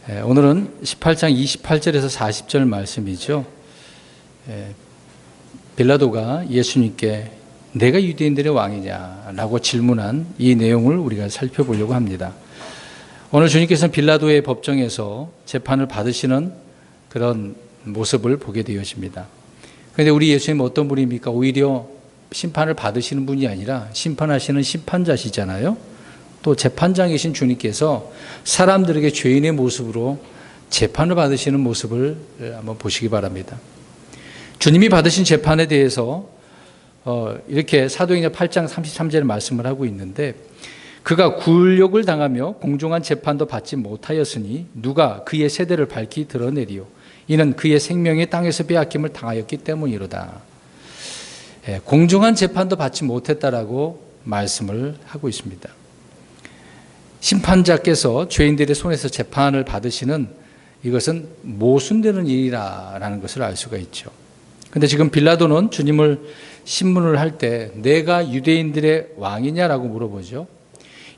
오늘은 18장 28절에서 40절 말씀이죠. 빌라도가 예수님께 내가 유대인들의 왕이냐라고 질문한 이 내용을 우리가 살펴보려고 합니다. 오늘 주님께서는 빌라도의 법정에서 재판을 받으시는 그런 모습을 보게 되어집니다. 그런데 우리 예수님은 어떤 분입니까? 오히려 심판을 받으시는 분이 아니라 심판하시는 심판자시잖아요. 또 재판장이신 주님께서 사람들에게 죄인의 모습으로 재판을 받으시는 모습을 한번 보시기 바랍니다. 주님이 받으신 재판에 대해서 이렇게 사도행전 8장 33절에 말씀을 하고 있는데, 그가 굴욕을 당하며 공정한 재판도 받지 못하였으니 누가 그의 세대를 밝히 드러내리요. 이는 그의 생명이 땅에서 빼앗김을 당하였기 때문이로다. 공정한 재판도 받지 못했다라고 말씀을 하고 있습니다. 심판자께서 죄인들의 손에서 재판을 받으시는 이것은 모순되는 일이라는 것을 알 수가 있죠. 그런데 지금 빌라도는 주님을 신문을 할 때 내가 유대인들의 왕이냐라고 물어보죠.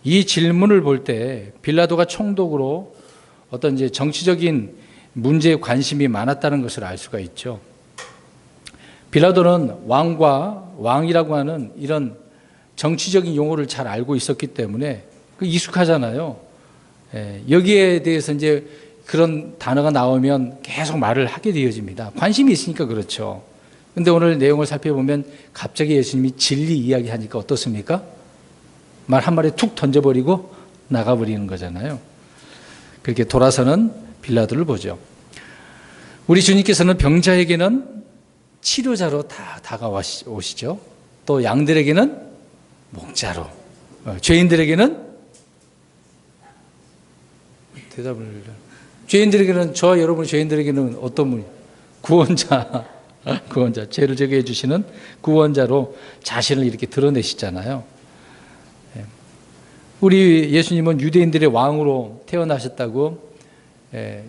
이 질문을 볼 때 빌라도가 총독으로 어떤 이제 정치적인 문제에 관심이 많았다는 것을 알 수가 있죠. 빌라도는 왕과 왕이라고 하는 이런 정치적인 용어를 잘 알고 있었기 때문에 익숙하잖아요. 여기에 대해서 이제 그런 단어가 나오면 계속 말을 하게 되어집니다. 관심이 있으니까 그렇죠. 근데 오늘 내용을 살펴보면 갑자기 예수님이 진리 이야기하니까 어떻습니까? 말 한 마리 툭 던져버리고 나가버리는 거잖아요. 그렇게 돌아서는 빌라도를 보죠. 우리 주님께서는 병자에게는 치료자로 다 다가오시죠. 또 양들에게는 목자로, 죄인들에게는 대답을, 죄인들에게는, 저 여러분 죄인들에게는 어떤 분? 구원자, 죄를 제거해 주시는 구원자로 자신을 이렇게 드러내시잖아요. 우리 예수님은 유대인들의 왕으로 태어나셨다고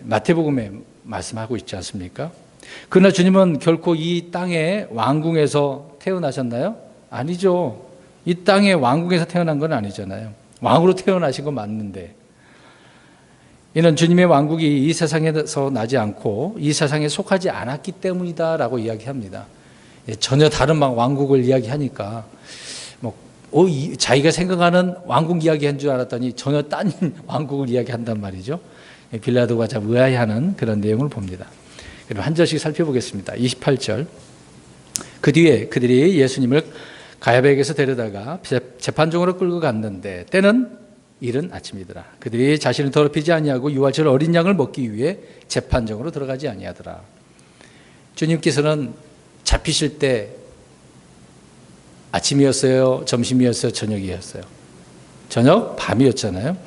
마태복음에 말씀하고 있지 않습니까? 그러나 주님은 결코 이 땅의 왕궁에서 태어나셨나요? 아니죠. 이 땅의 왕궁에서 태어난 건 아니잖아요. 왕으로 태어나신 건 맞는데, 이는 주님의 왕국이 이 세상에서 나지 않고 이 세상에 속하지 않았기 때문이다라고 이야기합니다. 전혀 다른 왕국을 이야기하니까 자기가 생각하는 왕국 이야기한 줄 알았더니 전혀 딴 왕국을 이야기한단 말이죠. 빌라도가 참 의아해하는 그런 내용을 봅니다. 그럼 한 절씩 살펴보겠습니다. 28절. 그 뒤에 그들이 예수님을 가야바에게서 데려다가 재판정으로 끌고 갔는데 때는 이른 아침이더라. 그들이 자신을 더럽히지 아니하고 유월절 어린 양을 먹기 위해 재판정으로 들어가지 아니하더라. 주님께서는 잡히실 때 아침이었어요? 점심이었어요? 저녁이었어요? 저녁? 밤이었잖아요.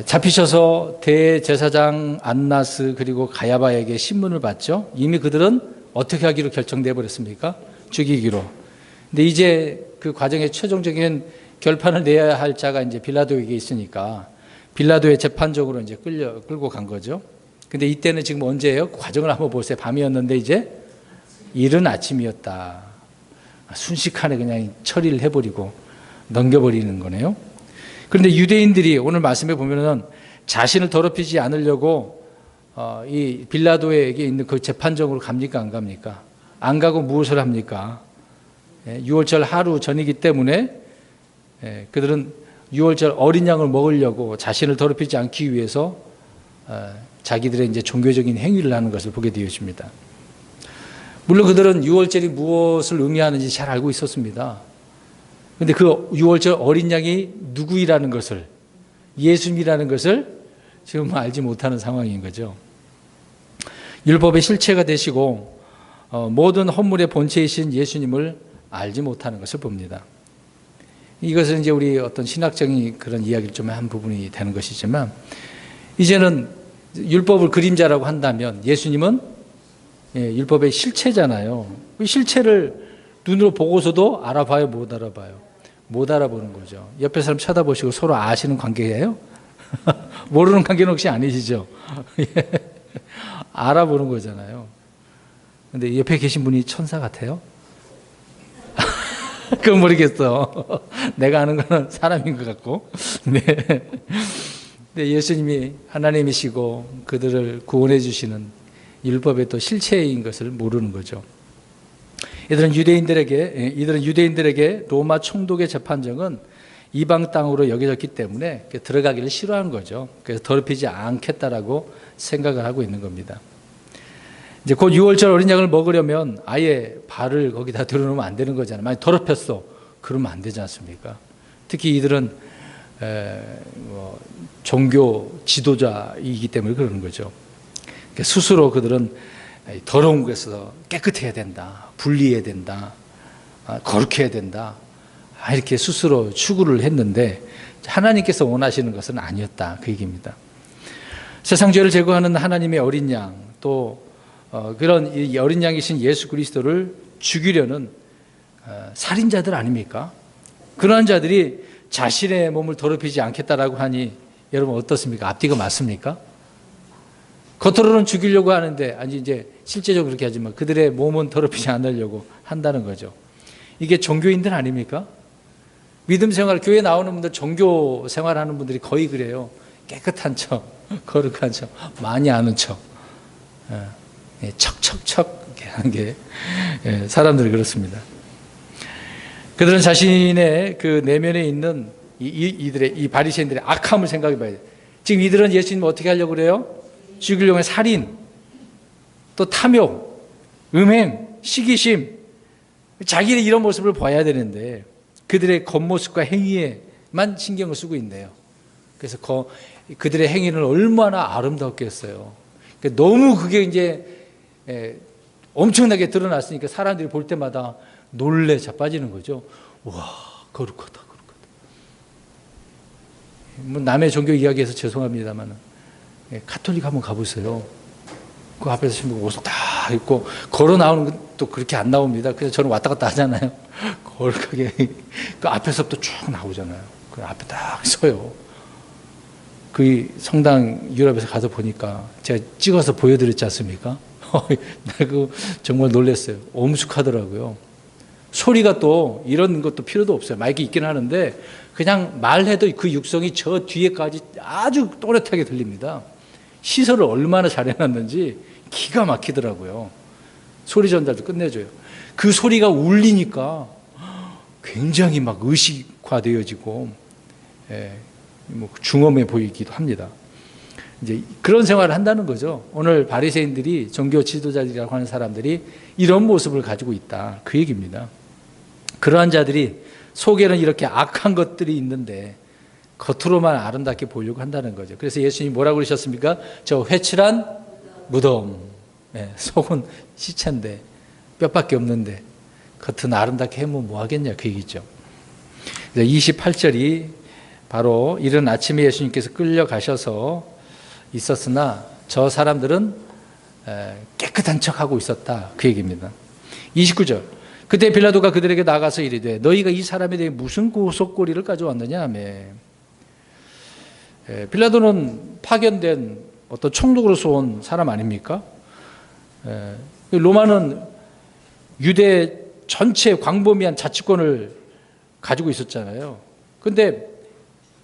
잡히셔서 대제사장 안나스 그리고 가야바에게 신문을 받죠. 이미 그들은 어떻게 하기로 결정돼 버렸습니까? 죽이기로. 근데 이제 그 과정의 최종적인 결판을 내야 할 자가 이제 빌라도에게 있으니까 빌라도의 재판적으로 이제 끌고 간 거죠. 근데 이때는 지금 언제예요? 과정을 한번 보세요. 밤이었는데 이제 이른 아침이었다. 순식간에 그냥 처리를 해버리고 넘겨버리는 거네요. 그런데 유대인들이 오늘 말씀에 보면은 자신을 더럽히지 않으려고 이 빌라도에게 있는 그 재판정으로 갑니까? 안 갑니까? 안 가고 무엇을 합니까? 6월절 하루 전이기 때문에 그들은 6월절 어린 양을 먹으려고 자신을 더럽히지 않기 위해서 자기들의 이제 종교적인 행위를 하는 것을 보게 되어집니다. 물론 그들은 6월절이 무엇을 의미하는지 잘 알고 있었습니다. 그런데 그 6월절 어린 양이 누구이라는 것을, 예수님이라는 것을 지금 알지 못하는 상황인 거죠. 율법의 실체가 되시고 모든 헌물의 본체이신 예수님을 알지 못하는 것을 봅니다. 이것은 이제 우리 어떤 신학적인 그런 이야기를 좀 한 부분이 되는 것이지만, 이제는 율법을 그림자라고 한다면 예수님은 율법의 실체잖아요. 그 실체를 눈으로 보고서도 알아봐요, 못 알아봐요? 못 알아보는 거죠. 옆에 사람 쳐다보시고 서로 아시는 관계예요? 모르는 관계는 혹시 아니시죠? 알아보는 거잖아요. 근데 옆에 계신 분이 천사 같아요? 그건 모르겠어. 내가 아는 거는 사람인 것 같고. 네. 근데 예수님이 하나님이시고 그들을 구원해 주시는 율법의 또 실체인 것을 모르는 거죠. 이들은 유대인들에게 로마 총독의 재판정은 이방 땅으로 여겨졌기 때문에 들어가기를 싫어한 거죠. 그래서 더럽히지 않겠다라고 생각을 하고 있는 겁니다. 이제 곧 6월절 어린 양을 먹으려면 아예 발을 거기다 들어놓으면 안 되는 거잖아요. 만약 더럽혔어, 그러면 안 되지 않습니까? 특히 이들은 종교 지도자이기 때문에 그러는 거죠. 스스로 그들은 더러운 것에서 깨끗해야 된다, 분리해야 된다, 거룩해야 된다, 이렇게 스스로 추구를 했는데 하나님께서 원하시는 것은 아니었다, 그 얘기입니다. 세상 죄를 제거하는 하나님의 어린 양, 또 그런 이 어린 양이신 예수 그리스도를 죽이려는 살인자들 아닙니까? 그러한 자들이 자신의 몸을 더럽히지 않겠다라고 하니 여러분 어떻습니까? 앞뒤가 맞습니까? 겉으로는 죽이려고 하는데, 아니 이제 실제적으로 그렇게 하지만 그들의 몸은 더럽히지 않으려고 한다는 거죠. 이게 종교인들 아닙니까? 믿음 생활, 교회 나오는 분들, 종교 생활하는 분들이 거의 그래요. 깨끗한 척, 거룩한 척, 많이 아는 척, 척척척 하는 게 사람들이 그렇습니다. 그들은 자신의 그 내면에 있는 이 바리새인들의 악함을 생각해 봐야 돼요. 지금 이들은 예수님 어떻게 하려고 그래요? 죽이려고 해. 살인, 또 탐욕, 음행, 시기심, 자기의 이런 모습을 봐야 되는데 그들의 겉모습과 행위에만 신경을 쓰고 있네요. 그래서 그들의 행위는 얼마나 아름답겠어요. 너무 그게 이제 엄청나게 드러났으니까 사람들이 볼 때마다 놀래 자빠지는 거죠. 와, 거룩하다, 거룩하다. 뭐 남의 종교 이야기해서 죄송합니다만 가톨릭 한번 가보세요. 그 앞에서 신부가 옷을 다 입고 걸어 나오는 것도 그렇게 안 나옵니다. 그래서 저는 왔다 갔다 하잖아요. 거룩하게 그 앞에서부터 쭉 나오잖아요. 그 앞에 딱 서요. 그 성당 유럽에서 가서 보니까 제가 찍어서 보여드렸지 않습니까? 나 그 정말 놀랐어요. 엄숙하더라고요. 소리가 또 이런 것도 필요도 없어요. 마이크 있긴 하는데 그냥 말해도 그 육성이 저 뒤에까지 아주 또렷하게 들립니다. 시설을 얼마나 잘 해놨는지 기가 막히더라고요. 소리 전달도 끝내줘요. 그 소리가 울리니까 굉장히 막 의식화되어지고 뭐 중엄해 보이기도 합니다. 이제 그런 생활을 한다는 거죠. 오늘 바리새인들이 종교 지도자들이라고 하는 사람들이 이런 모습을 가지고 있다, 그 얘기입니다. 그러한 자들이 속에는 이렇게 악한 것들이 있는데 겉으로만 아름답게 보이려고 한다는 거죠. 그래서 예수님이 뭐라고 그러셨습니까? 저 회칠한 무덤, 속은 시체인데 뼈밖에 없는데 겉은 아름답게 해면 뭐 하겠냐, 그 얘기죠. 28절이 바로 이른 아침에 예수님께서 끌려가셔서 있었으나 저 사람들은 깨끗한 척하고 있었다, 그 얘기입니다. 29절, 그때 빌라도가 그들에게 나가서 이르되 너희가 이 사람에 대해 무슨 고속고리를 가져왔느냐 하며. 빌라도는 파견된 어떤 총독으로서 온 사람 아닙니까? 로마는 유대 전체 광범위한 자치권을 가지고 있었잖아요. 그런데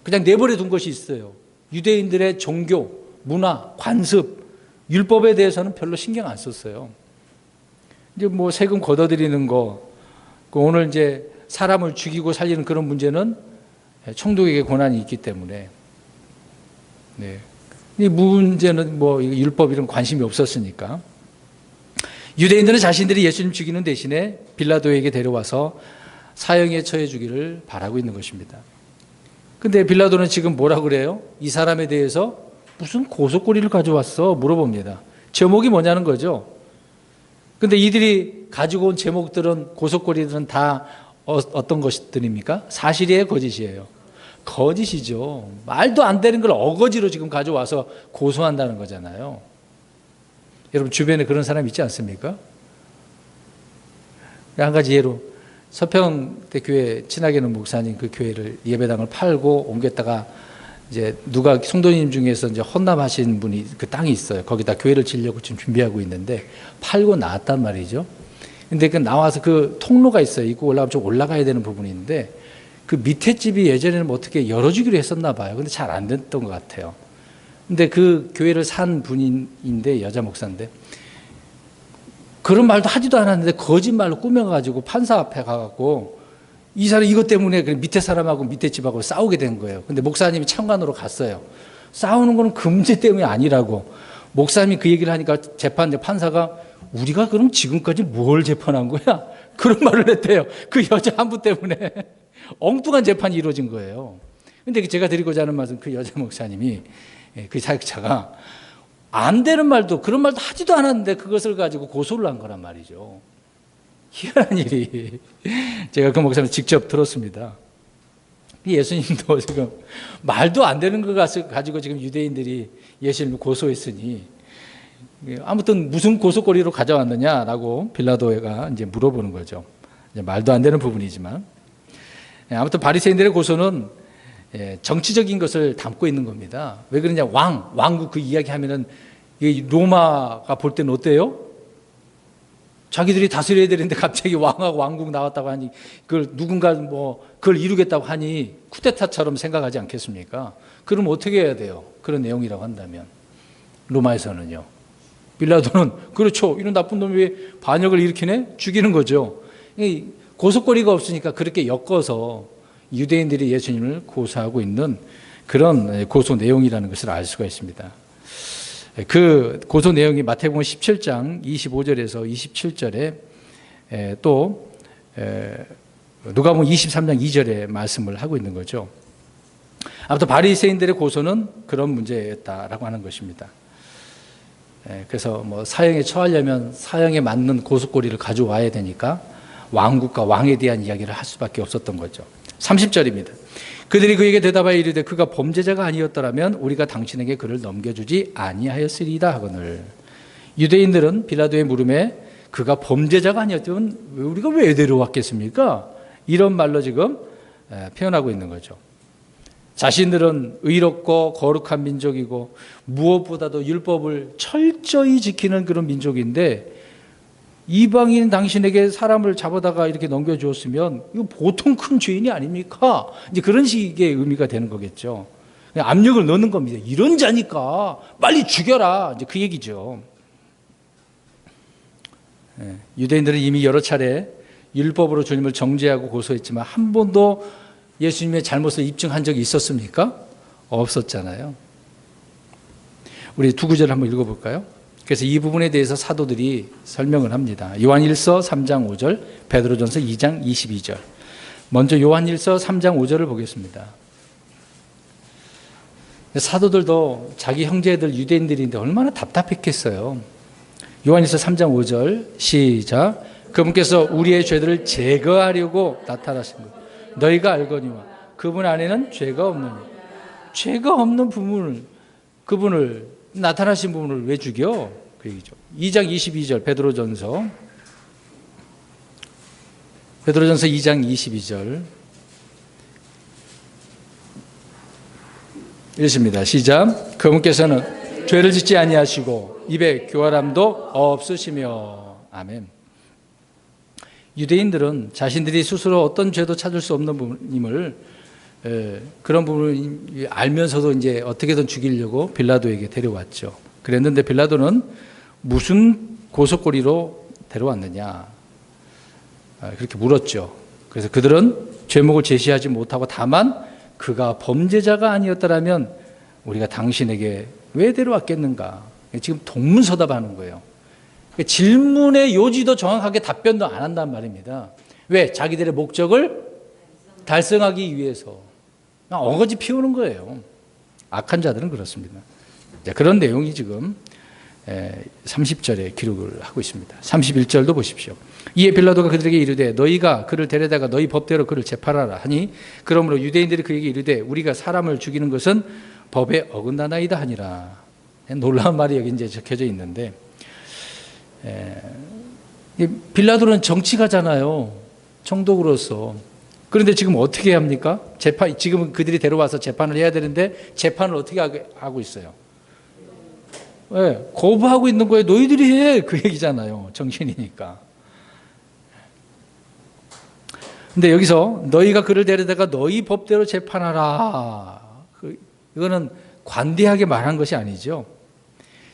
그냥 내버려 둔 것이 있어요. 유대인들의 종교, 문화, 관습, 율법에 대해서는 별로 신경 안 썼어요. 이제 뭐 세금 걷어들이는 거, 오늘 이제 사람을 죽이고 살리는 그런 문제는 총독에게 권한이 있기 때문에, 이 문제는 뭐 율법 이런 관심이 없었으니까. 유대인들은 자신들이 예수님 죽이는 대신에 빌라도에게 데려와서 사형에 처해 주기를 바라고 있는 것입니다. 근데 빌라도는 지금 뭐라고 그래요? 이 사람에 대해서 무슨 고속고리를 가져왔어? 물어봅니다. 제목이 뭐냐는 거죠. 근데 이들이 가지고 온 제목들은, 고속고리들은 다 어떤 것들입니까? 사실이에요, 거짓이에요? 거짓이죠. 말도 안 되는 걸 어거지로 지금 가져와서 고소한다는 거잖아요. 여러분 주변에 그런 사람 있지 않습니까? 한 가지 예로 서평대 교회 친하게 있는 목사님, 그 교회를 예배당을 팔고 옮겼다가 이제 누가 성도님 중에서 이제 헌납하신 분이 그 땅이 있어요. 거기다 교회를 지으려고 지금 준비하고 있는데 팔고 나왔단 말이죠. 근데 그 나와서 그 통로가 있어요. 입구 올라가면 좀 올라가야 되는 부분이 있는데 그 밑에 집이 예전에는 뭐 어떻게 열어주기로 했었나 봐요. 근데 잘 안 됐던 것 같아요. 근데 그 교회를 산 분인데, 여자 목사인데, 그런 말도 하지도 않았는데 거짓말로 꾸며가지고 판사 앞에 가갖고 이 사람 이것 때문에 밑에 사람하고 밑에 집하고 싸우게 된 거예요. 근데 목사님이 참관으로 갔어요. 싸우는 거는 금제 때문이 아니라고. 목사님이 그 얘기를 하니까 판사가 우리가 그럼 지금까지 뭘 재판한 거야? 그런 말을 했대요. 그 여자 한 분 때문에 엉뚱한 재판이 이루어진 거예요. 근데 제가 드리고자 하는 말은 그 여자 목사님이, 그 사역자가 안 되는 말도, 그런 말도 하지도 않았는데 그것을 가지고 고소를 한 거란 말이죠. 희한한 일이 제가 그 목사님 직접 들었습니다. 예수님도 지금 말도 안 되는 것 가지고 지금 유대인들이 예수님을 고소했으니 아무튼 무슨 고소거리로 가져왔느냐라고 빌라도가 이제 물어보는 거죠. 이제 말도 안 되는 부분이지만 아무튼 바리새인들의 고소는 정치적인 것을 담고 있는 겁니다. 왜 그러냐? 왕국 그 이야기하면은 로마가 볼 때는 어때요? 자기들이 다스려야 되는데 갑자기 왕하고 왕국 나왔다고 하니 그걸 누군가 그걸 이루겠다고 하니 쿠데타처럼 생각하지 않겠습니까? 그럼 어떻게 해야 돼요? 그런 내용이라고 한다면 로마에서는요. 빌라도는 그렇죠. 이런 나쁜 놈이 왜 반역을 일으키네? 죽이는 거죠. 고속거리가 없으니까 그렇게 엮어서 유대인들이 예수님을 고소하고 있는 그런 고소 내용이라는 것을 알 수가 있습니다. 그 고소 내용이 마태복음 17장 25절에서 27절에 또 누가복음 23장 2절에 말씀을 하고 있는 거죠. 아무튼 바리새인들의 고소는 그런 문제였다라고 하는 것입니다. 그래서 사형에 처하려면 사형에 맞는 고소거리를 가져와야 되니까 왕국과 왕에 대한 이야기를 할 수밖에 없었던 거죠. 30절입니다. 그들이 그에게 대답하여 이르되 그가 범죄자가 아니었더라면 우리가 당신에게 그를 넘겨주지 아니하였으리이다 하거늘. 유대인들은 빌라도의 물음에 그가 범죄자가 아니었다면 우리가 왜 데려왔겠습니까? 이런 말로 지금 표현하고 있는 거죠. 자신들은 의롭고 거룩한 민족이고 무엇보다도 율법을 철저히 지키는 그런 민족인데 이방인 당신에게 사람을 잡아다가 이렇게 넘겨주었으면 이거 보통 큰 죄인이 아닙니까? 이제 그런 식의 의미가 되는 거겠죠. 압력을 넣는 겁니다. 이런 자니까 빨리 죽여라. 이제 그 얘기죠. 유대인들은 이미 여러 차례 율법으로 주님을 정죄하고 고소했지만 한 번도 예수님의 잘못을 입증한 적이 있었습니까? 없었잖아요. 우리 두 구절 한번 읽어볼까요? 그래서 이 부분에 대해서 사도들이 설명을 합니다. 요한일서 3장 5절, 베드로전서 2장 22절. 먼저 요한일서 3장 5절을 보겠습니다. 사도들도 자기 형제들 유대인들인데 얼마나 답답했겠어요. 요한일서 3장 5절 시작. 그분께서 우리의 죄들을 제거하려고 나타나신 것 너희가 알거니와 그분 안에는 죄가 없느니. 죄가 없는 그분을 나타나신 부분을 왜 죽여? 그 얘기죠. 2장 22절 베드로전서 2장 22절 읽습니다. 시작. 그분께서는 죄를 짓지 아니하시고 입에 교활함도 없으시며. 아멘. 유대인들은 자신들이 스스로 어떤 죄도 찾을 수 없는 부분임을 그런 부분을 알면서도 이제 어떻게든 죽이려고 빌라도에게 데려왔죠. 그랬는데 빌라도는 무슨 고소거리로 데려왔느냐 그렇게 물었죠. 그래서 그들은 죄목을 제시하지 못하고 다만 그가 범죄자가 아니었더라면 우리가 당신에게 왜 데려왔겠는가. 지금 동문서답하는 거예요. 질문의 요지도 정확하게 답변도 안 한단 말입니다. 왜? 자기들의 목적을 달성하기 위해서 어거지 피우는 거예요. 악한 자들은 그렇습니다. 그런 내용이 지금 30절에 기록을 하고 있습니다. 31절도 보십시오. 이에 빌라도가 그들에게 이르되 너희가 그를 데려다가 너희 법대로 그를 재판하라 하니 그러므로 유대인들이 그에게 이르되 우리가 사람을 죽이는 것은 법에 어긋나나이다 하니라. 놀라운 말이 여기 이제 적혀져 있는데 빌라도는 정치가잖아요. 총독으로서. 그런데 지금 어떻게 합니까? 지금 그들이 데려와서 재판을 해야 되는데 재판을 어떻게 하고 있어요? 거부하고 있는 거예요. 너희들이 해. 그 얘기잖아요. 정신이니까. 근데 여기서 너희가 그를 데려다가 너희 법대로 재판하라. 이거는 관대하게 말한 것이 아니죠.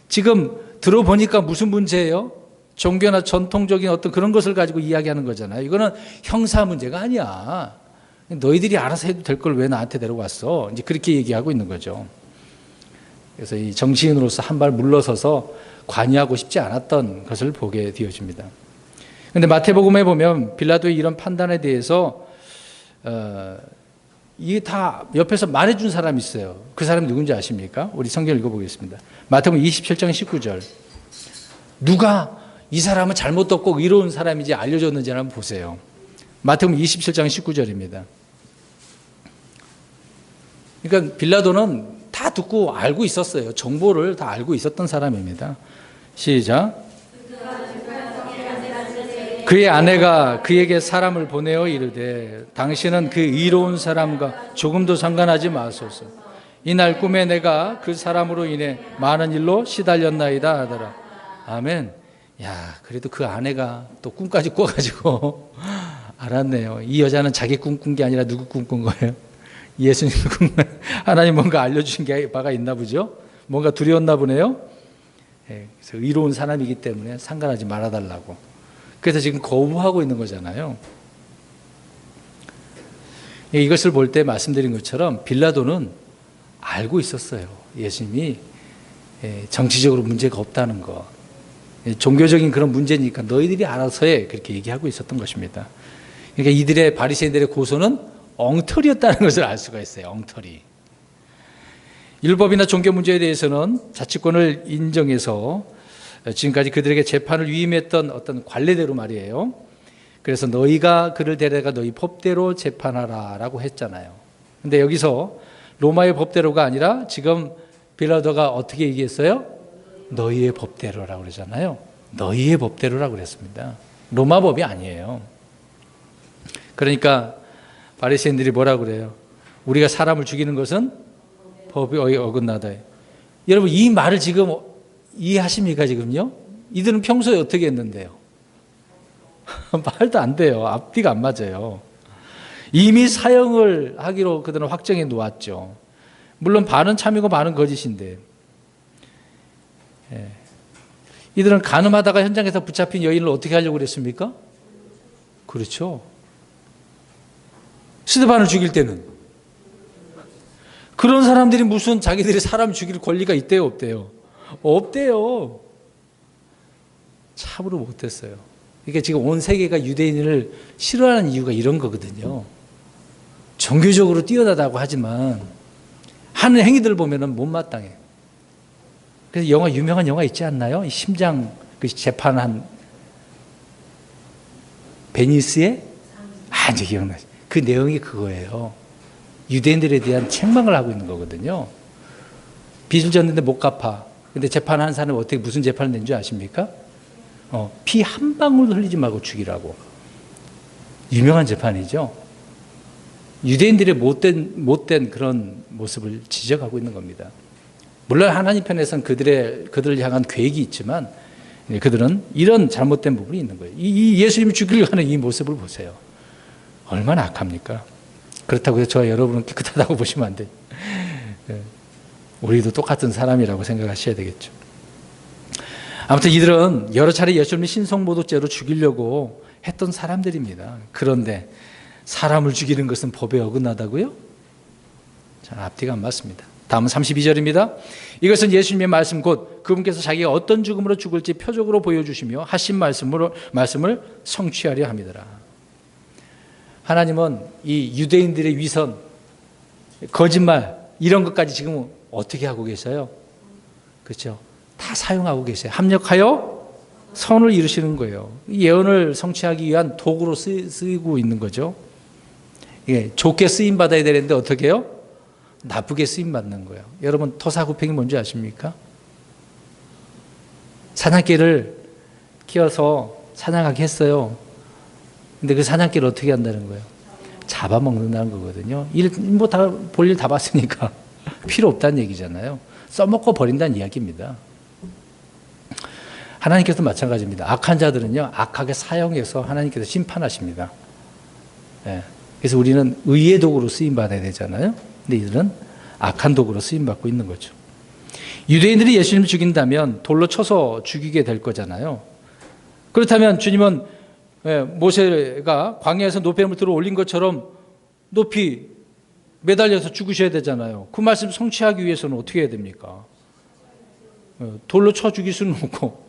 지금 들어보니까 무슨 문제예요? 종교나 전통적인 어떤 그런 것을 가지고 이야기하는 거잖아요. 이거는 형사 문제가 아니야. 너희들이 알아서 해도 될 걸 왜 나한테 데려왔어? 이제 그렇게 얘기하고 있는 거죠. 그래서 이 정치인으로서 한 발 물러서서 관여하고 싶지 않았던 것을 보게 되어집니다. 그런데 마태복음에 보면 빌라도의 이런 판단에 대해서 이게 다 옆에서 말해준 사람이 있어요. 그 사람이 누군지 아십니까? 우리 성경 읽어보겠습니다. 마태복음 27장 19절. 누가 이 사람은 잘못도 없고 의로운 사람인지 알려줬는지 한번 보세요. 마태복음 27장 19절입니다. 그러니까 빌라도는 다 듣고 알고 있었어요. 정보를 다 알고 있었던 사람입니다. 시작. 그의 아내가 그에게 사람을 보내어 이르되 당신은 그 의로운 사람과 조금도 상관하지 마소서. 이날 꿈에 내가 그 사람으로 인해 많은 일로 시달렸나이다 하더라. 아멘. 야, 그래도 그 아내가 또 꿈까지 꿔가지고 알았네요. 이 여자는 자기 꿈 꾼 게 아니라 누구 꿈 꾼 거예요? 예수님 꿈. 하나님 뭔가 알려주신 게 바가 있나 보죠? 뭔가 두려웠나 보네요. 그래서 의로운 사람이기 때문에 상관하지 말아달라고. 그래서 지금 거부하고 있는 거잖아요. 이것을 볼 때 말씀드린 것처럼 빌라도는 알고 있었어요. 예수님이 정치적으로 문제가 없다는 거. 종교적인 그런 문제니까 너희들이 알아서 해. 그렇게 얘기하고 있었던 것입니다. 그러니까 이들의 바리새인들의 고소는 엉터리였다는 것을 알 수가 있어요. 엉터리. 율법이나 종교 문제에 대해서는 자치권을 인정해서 지금까지 그들에게 재판을 위임했던 어떤 관례대로 말이에요. 그래서 너희가 그를 데려가 너희 법대로 재판하라 라고 했잖아요. 근데 여기서 로마의 법대로가 아니라 지금 빌라도가 어떻게 얘기했어요? 너희의 법대로라고 그러잖아요. 너희의 법대로라고 그랬습니다. 로마 법이 아니에요. 그러니까 바리새인들이 뭐라고 그래요? 우리가 사람을 죽이는 것은 법이 어긋나다. 여러분 이 말을 지금 이해하십니까 지금요? 이들은 평소에 어떻게 했는데요? 말도 안 돼요. 앞뒤가 안 맞아요. 이미 사형을 하기로 그들은 확정해 놓았죠. 물론 반은 참이고 반은 거짓인데. 이들은 간음하다가 현장에서 붙잡힌 여인을 어떻게 하려고 그랬습니까? 그렇죠. 스데반을 죽일 때는 그런 사람들이 무슨 자기들이 사람 죽일 권리가 있대요, 없대요? 없대요. 참으로 못했어요. 이게 지금 온 세계가 유대인을 싫어하는 이유가 이런 거거든요. 종교적으로 뛰어나다고 하지만 하는 행위들 보면은 못마땅해. 그래서 유명한 영화 있지 않나요? 심장 그 재판한 베니스의 이제 기억나죠. 그 내용이 그거예요. 유대인들에 대한 책망을 하고 있는 거거든요. 빚을 졌는데 못 갚아. 근데 재판하는 사람은 어떻게 무슨 재판을 낸 줄 아십니까? 피 한 방울도 흘리지 말고 죽이라고. 유명한 재판이죠. 유대인들의 못된 그런 모습을 지적하고 있는 겁니다. 물론 하나님 편에서는 그들을 향한 계획이 있지만 그들은 이런 잘못된 부분이 있는 거예요. 이 예수님이 죽이려고 하는 이 모습을 보세요. 얼마나 악합니까? 그렇다고 해서 저와 여러분은 깨끗하다고 보시면 안 돼요. 우리도 똑같은 사람이라고 생각하셔야 되겠죠. 아무튼 이들은 여러 차례 예수님을 신성모독죄로 죽이려고 했던 사람들입니다. 그런데 사람을 죽이는 것은 법에 어긋나다고요? 자, 앞뒤가 안 맞습니다. 다음은 32절입니다. 이것은 예수님의 말씀 곧 그분께서 자기가 어떤 죽음으로 죽을지 표적으로 보여주시며 하신 말씀을 성취하려 함이더라. 하나님은 이 유대인들의 위선, 거짓말 이런 것까지 지금 어떻게 하고 계세요? 그렇죠? 다 사용하고 계세요. 합력하여 선을 이루시는 거예요. 예언을 성취하기 위한 도구로 쓰이고 있는 거죠. 예, 좋게 쓰임 받아야 되는데 어떻게 해요? 나쁘게 쓰임 받는 거예요. 여러분 토사구팽이 뭔지 아십니까? 사냥개를 키워서 사냥하게 했어요. 근데 그 사냥개를 어떻게 한다는 거예요? 잡아먹는다는 거거든요. 볼 일 다 봤으니까 필요 없다는 얘기잖아요. 써먹고 버린다는 이야기입니다. 하나님께서 마찬가지입니다. 악한 자들은요, 악하게 사용해서 하나님께서 심판하십니다. 예. 그래서 우리는 의의 도구로 쓰임받아야 되잖아요. 근데 이들은 악한 도구로 쓰임받고 있는 거죠. 유대인들이 예수님을 죽인다면 돌로 쳐서 죽이게 될 거잖아요. 그렇다면 주님은 모세가 광야에서 노뱀을 들어 올린 것처럼 높이 매달려서 죽으셔야 되잖아요. 그 말씀 성취하기 위해서는 어떻게 해야 됩니까? 돌로 쳐 죽일 수는 없고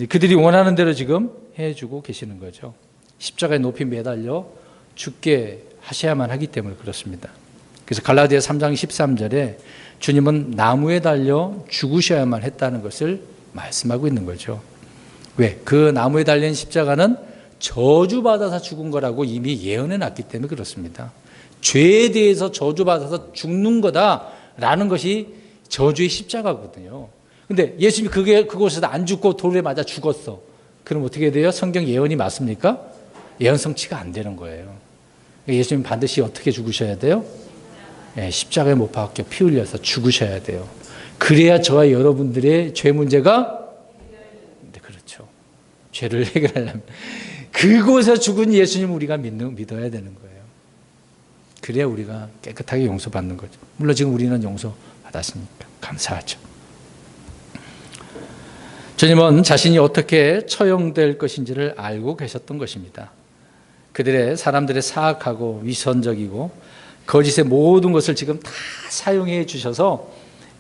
그들이 원하는 대로 지금 해주고 계시는 거죠. 십자가에 높이 매달려 죽게 하셔야만 하기 때문에 그렇습니다. 그래서 갈라디아 3장 13절에 주님은 나무에 달려 죽으셔야만 했다는 것을 말씀하고 있는 거죠. 왜? 그 나무에 달린 십자가는 저주받아서 죽은 거라고 이미 예언해 놨기 때문에 그렇습니다. 죄에 대해서 저주받아서 죽는 거다라는 것이 저주의 십자가거든요. 근데 예수님이 그곳에서 안 죽고 돌에 맞아 죽었어. 그럼 어떻게 돼요? 성경 예언이 맞습니까? 예언 성취가 안 되는 거예요. 예수님 반드시 어떻게 죽으셔야 돼요? 십자가에 못 박혀 피 흘려서 죽으셔야 돼요. 그래야 저와 여러분들의 죄 문제가 그렇죠. 죄를 해결하려면 그곳에서 죽은 예수님 우리가 믿어야 되는 거예요. 그래야 우리가 깨끗하게 용서받는 거죠. 물론 지금 우리는 용서받았으니까 감사하죠. 주님은 자신이 어떻게 처형될 것인지를 알고 계셨던 것입니다. 사람들의 사악하고 위선적이고 거짓의 모든 것을 지금 다 사용해 주셔서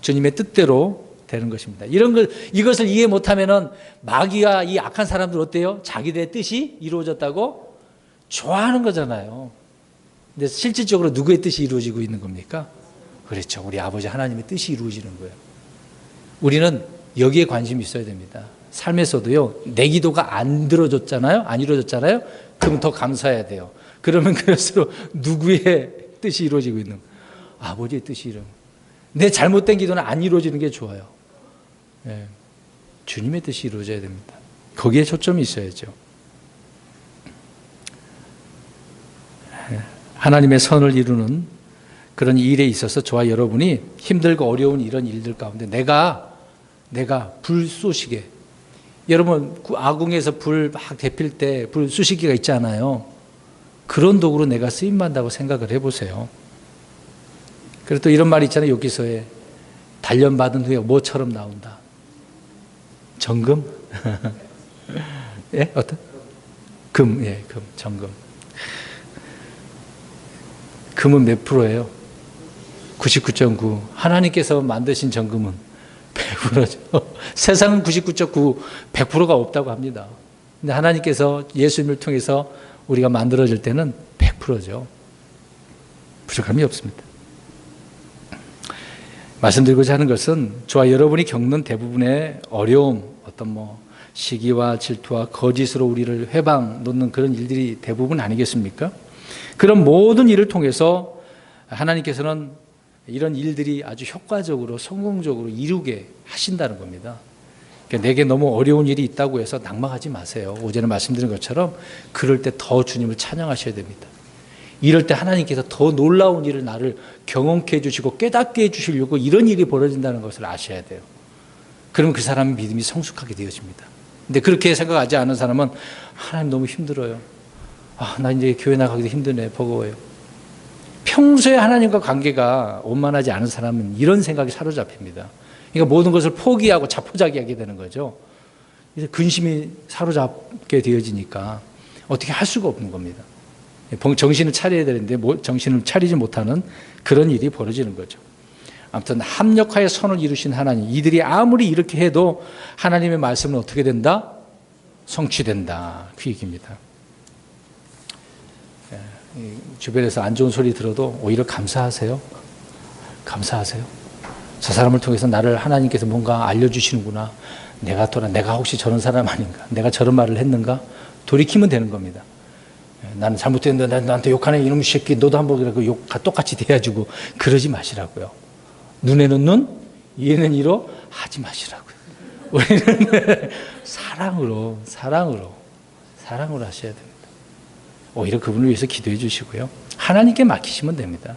주님의 뜻대로 되는 것입니다. 이것을 이해 못하면은 마귀와 이 악한 사람들 어때요? 자기들의 뜻이 이루어졌다고 좋아하는 거잖아요. 근데 실질적으로 누구의 뜻이 이루어지고 있는 겁니까? 그렇죠. 우리 아버지 하나님의 뜻이 이루어지는 거예요. 우리는 여기에 관심이 있어야 됩니다. 삶에서도요, 내 기도가 안 들어졌잖아요? 안 이루어졌잖아요? 그럼 더 감사해야 돼요. 그러면 그럴수록 누구의 뜻이 이루어지고 있는 거예요? 아버지의 뜻이 이루어지는 거예요. 내 잘못된 기도는 안 이루어지는 게 좋아요. 주님의 뜻이 이루어져야 됩니다. 거기에 초점이 있어야죠. 하나님의 선을 이루는 그런 일에 있어서 저와 여러분이 힘들고 어려운 이런 일들 가운데 내가 불 쏘시게, 여러분 아궁에서 불 막 데필 때 불 쏘시기가 있잖아요. 그런 도구로 내가 쓰임받는다고 생각을 해보세요. 그리고 또 이런 말이 있잖아요. 여기서에 단련받은 후에 뭐처럼 나온다? 정금? 예? 어떤? 금, 정금. 금은 몇 프로예요? 99.9. 하나님께서 만드신 정금은 100%죠. 세상은 99.9, 100%가 없다고 합니다. 근데 하나님께서 예수님을 통해서 우리가 만들어질 때는 100%죠. 부족함이 없습니다. 말씀드리고자 하는 것은 저와 여러분이 겪는 대부분의 어려움, 어떤 시기와 질투와 거짓으로 우리를 회방 놓는 그런 일들이 대부분 아니겠습니까? 그런 모든 일을 통해서 하나님께서는 이런 일들이 아주 효과적으로 성공적으로 이루게 하신다는 겁니다. 그러니까 내게 너무 어려운 일이 있다고 해서 낙망하지 마세요. 어제는 말씀드린 것처럼 그럴 때 더 주님을 찬양하셔야 됩니다. 이럴 때 하나님께서 더 놀라운 일을 나를 경험케 해주시고 깨닫게 해주시려고 이런 일이 벌어진다는 것을 아셔야 돼요. 그러면 그 사람의 믿음이 성숙하게 되어집니다. 근데 그렇게 생각하지 않은 사람은 하나님 너무 힘들어요. 나 이제 교회 나가기도 힘드네, 버거워요. 평소에 하나님과 관계가 원만하지 않은 사람은 이런 생각이 사로잡힙니다. 그러니까 모든 것을 포기하고 자포자기하게 되는 거죠. 그래서 근심이 사로잡게 되어지니까 어떻게 할 수가 없는 겁니다. 정신을 차려야 되는데 정신을 차리지 못하는 그런 일이 벌어지는 거죠. 아무튼 합력하여 선을 이루신 하나님, 이들이 아무리 이렇게 해도 하나님의 말씀은 어떻게 된다? 성취된다. 그 얘기입니다. 주변에서 안 좋은 소리 들어도 오히려 감사하세요. 감사하세요. 저 사람을 통해서 나를 하나님께서 뭔가 알려주시는구나. 내가 혹시 저런 사람 아닌가? 내가 저런 말을 했는가? 돌이키면 되는 겁니다. 나는 잘못했는데 나한테 욕하네 이놈의 새끼, 너도 한번 그래 욕 똑같이 대해주고 그러지 마시라고요. 눈에는 눈, 이에는 이로 하지 마시라고요. 우리는 사랑으로 하셔야 됩니다. 오히려 그분을 위해서 기도해 주시고요. 하나님께 맡기시면 됩니다.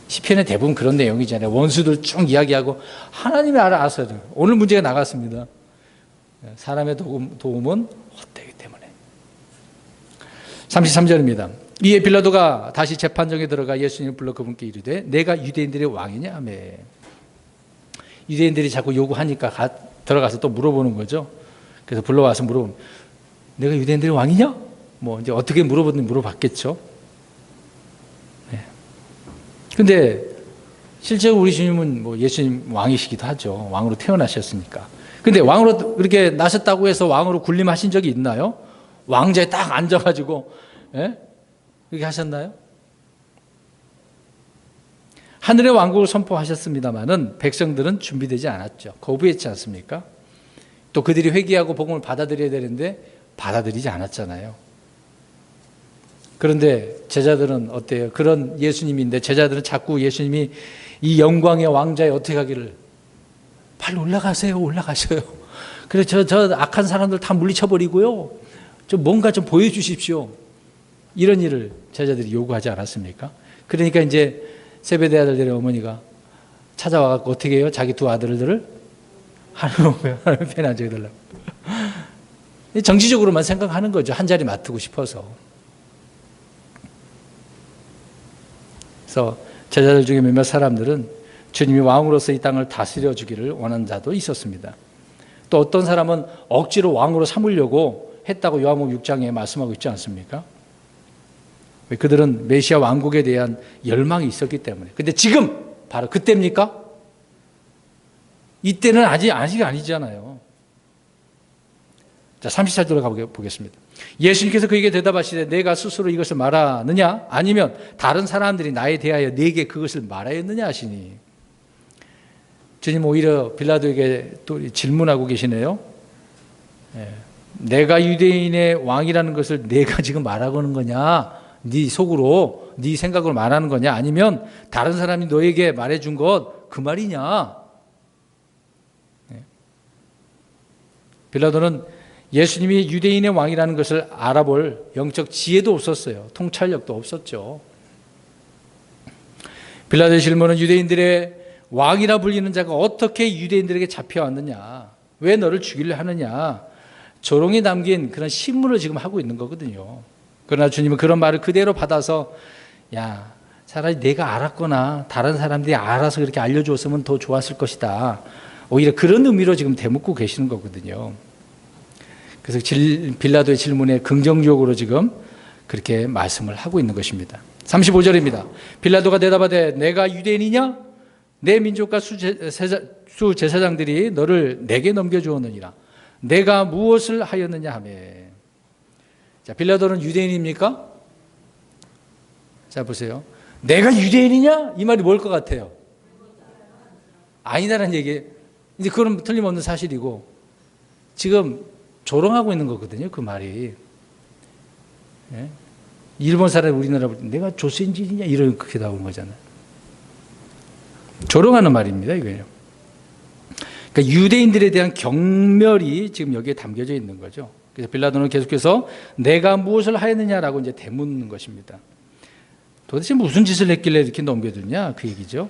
시편에 대부분 그런 내용이잖아요. 원수들 쭉 이야기하고 하나님이 알아서 해요. 오늘 문제가 나갔습니다. 사람의 도움은 헛되기 때문에. 33절입니다. 이에 빌라도가 다시 재판정에 들어가 예수님을 불러 그분께 이르되 내가 유대인들의 왕이냐 하며, 유대인들이 자꾸 요구하니까 들어가서 또 물어보는 거죠. 그래서 불러와서 물어보면 내가 유대인들의 왕이냐? 뭐 이제 어떻게 물어봤겠죠. 네. 근데 실제로 우리 주님은 뭐 예수님 왕이시기도 하죠. 왕으로 태어나셨으니까. 근데 왕으로 그렇게 나셨다고 해서 왕으로 군림하신 적이 있나요? 왕자에 딱 앉아가지고, 예? 그렇게 하셨나요? 하늘의 왕국을 선포하셨습니다마는 백성들은 준비되지 않았죠. 거부했지 않습니까? 또 그들이 회개하고 복음을 받아들여야 되는데 받아들이지 않았잖아요. 그런데 제자들은 어때요? 그런 예수님인데 제자들은 자꾸 예수님이 이 영광의 왕자에 어떻게 하기를 빨리 올라가세요, 올라가셔요. 그래서 저 악한 사람들 다 물리쳐버리고요. 좀 뭔가 좀 보여주십시오. 이런 일을 제자들이 요구하지 않았습니까? 그러니까 이제 세베대 아들들의 어머니가 찾아와서 어떻게 해요? 자기 두 아들들을 하나님 편에 앉아달라고. 정치적으로만 생각하는 거죠. 한 자리 맡고 싶어서. 그래서 제자들 중에 몇몇 사람들은 주님이 왕으로서 이 땅을 다스려 주기를 원하는 자도 있었습니다. 또 어떤 사람은 억지로 왕으로 삼으려고 했다고 요한복음 6장에 말씀하고 있지 않습니까? 그들은 메시아 왕국에 대한 열망이 있었기 때문에. 근데 지금 바로 그때입니까? 이때는 아직 아니잖아요. 자, 34절 들어가 보겠습니다. 예수님께서 그에게 대답하시되 내가 스스로 이것을 말하느냐 아니면 다른 사람들이 나에 대하여 네게 그것을 말하였느냐 하시니, 주님 오히려 빌라도에게 또 질문하고 계시네요. 내가 유대인의 왕이라는 것을 내가 지금 말하고 있는 거냐, 네 속으로 네 생각으로 말하는 거냐, 아니면 다른 사람이 너에게 말해준 것 그 말이냐. 빌라도는 예수님이 유대인의 왕이라는 것을 알아볼 영적 지혜도 없었어요. 통찰력도 없었죠. 빌라도의 질문은 유대인들의 왕이라 불리는 자가 어떻게 유대인들에게 잡혀왔느냐, 왜 너를 죽이려 하느냐, 조롱이 담긴 그런 신문을 지금 하고 있는 거거든요. 그러나 주님은 그런 말을 그대로 받아서 야, 차라리 내가 알았거나 다른 사람들이 알아서 그렇게 알려줬으면 더 좋았을 것이다. 오히려 그런 의미로 지금 대묻고 계시는 거거든요. 그래서 빌라도의 질문에 긍정적으로 지금 그렇게 말씀을 하고 있는 것입니다. 35절입니다. 빌라도가 대답하되 내가 유대인이냐? 내 민족과 수제사장들이 너를 내게 넘겨주었느니라. 내가 무엇을 하였느냐 하며. 자, 빌라도는 유대인입니까? 자, 보세요. 내가 유대인이냐? 이 말이 뭘 것 같아요? 아니다라는 얘기. 이제 그건 틀림없는 사실이고, 지금 조롱하고 있는 거거든요, 그 말이. 예? 일본 사람이 우리나라 볼 때 내가 조선인이냐? 이런 그렇게 나오는 거잖아요. 조롱하는 말입니다, 이거예요. 그러니까 유대인들에 대한 경멸이 지금 여기에 담겨져 있는 거죠. 그래서 빌라도는 계속해서 내가 무엇을 하였느냐라고 이제 되묻는 것입니다. 도대체 무슨 짓을 했길래 이렇게 넘겨두냐, 그 얘기죠.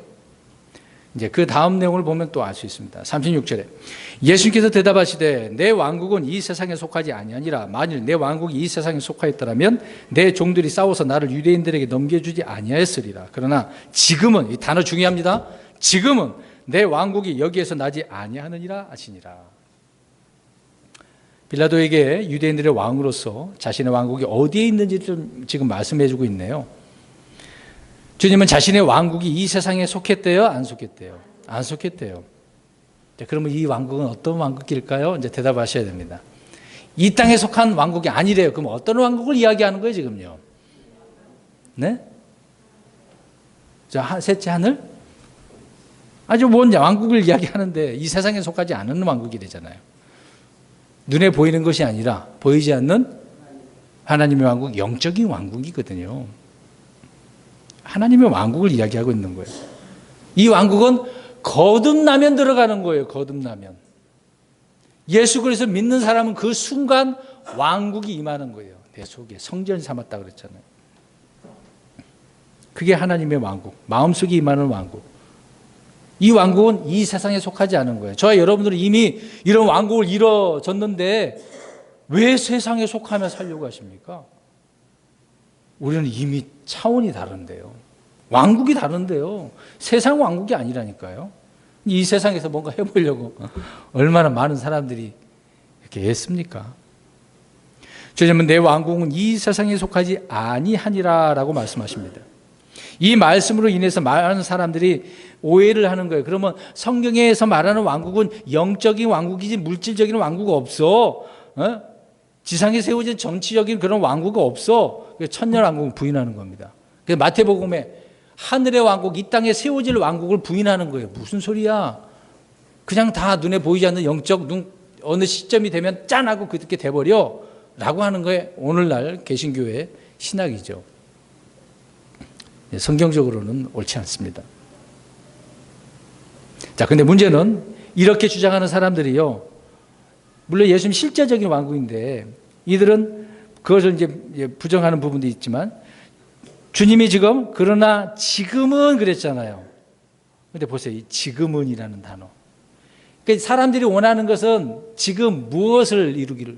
이제 그 다음 내용을 보면 또 알 수 있습니다. 36절에 예수님께서 대답하시되 내 왕국은 이 세상에 속하지 아니하니라. 만일 내 왕국이 이 세상에 속하였더라면 내 종들이 싸워서 나를 유대인들에게 넘겨주지 아니하였으리라. 그러나 지금은, 이 단어 중요합니다. 지금은 내 왕국이 여기에서 나지 아니하느니라 하시니라. 빌라도에게 유대인들의 왕으로서 자신의 왕국이 어디에 있는지를 지금 말씀해 주고 있네요. 주님은 자신의 왕국이 이 세상에 속했대요? 안 속했대요? 안 속했대요. 그러면 이 왕국은 어떤 왕국일까요? 이제 대답하셔야 됩니다. 이 땅에 속한 왕국이 아니래요. 그럼 어떤 왕국을 이야기하는 거예요, 지금요? 네? 자, 셋째 하늘? 아주 뭔 왕국을 이야기하는데 이 세상에 속하지 않은 왕국이 되잖아요. 눈에 보이는 것이 아니라 보이지 않는 하나님의 왕국, 영적인 왕국이거든요. 하나님의 왕국을 이야기하고 있는 거예요. 이 왕국은 거듭나면 들어가는 거예요. 거듭나면. 예수 그리스도 믿는 사람은 그 순간 왕국이 임하는 거예요. 내 속에 성전 삼았다 그랬잖아요. 그게 하나님의 왕국, 마음속에 임하는 왕국. 이 왕국은 이 세상에 속하지 않은 거예요. 저와 여러분들은 이미 이런 왕국을 이뤄졌는데 왜 세상에 속하며 살려고 하십니까? 우리는 이미 차원이 다른데요. 왕국이 다른데요. 세상 왕국이 아니라니까요. 이 세상에서 뭔가 해보려고 얼마나 많은 사람들이 이렇게 애씁니까? 주님은 내 왕국은 이 세상에 속하지 아니하니라라고 말씀하십니다. 이 말씀으로 인해서 많은 사람들이 오해를 하는 거예요. 그러면 성경에서 말하는 왕국은 영적인 왕국이지 물질적인 왕국 없어. 지상에 세워진 정치적인 그런 왕국이 없어. 천년왕국을 부인하는 겁니다. 그래서 마태복음에 하늘의 왕국, 이 땅에 세워질 왕국을 부인하는 거예요. 무슨 소리야? 그냥 다 눈에 보이지 않는 영적 어느 시점이 되면 짠하고 그렇게 돼버려 라고 하는 거에 오늘날 개신교의 신학이죠. 성경적으로는 옳지 않습니다. 자, 근데 문제는 이렇게 주장하는 사람들이요, 물론 예수님 실제적인 왕국인데 이들은 그것을 이제 부정하는 부분도 있지만 주님이 지금 그러나 지금은 그랬잖아요. 근데 보세요. 이 지금은이라는 단어. 그러니까 사람들이 원하는 것은 지금 무엇을 이루기를,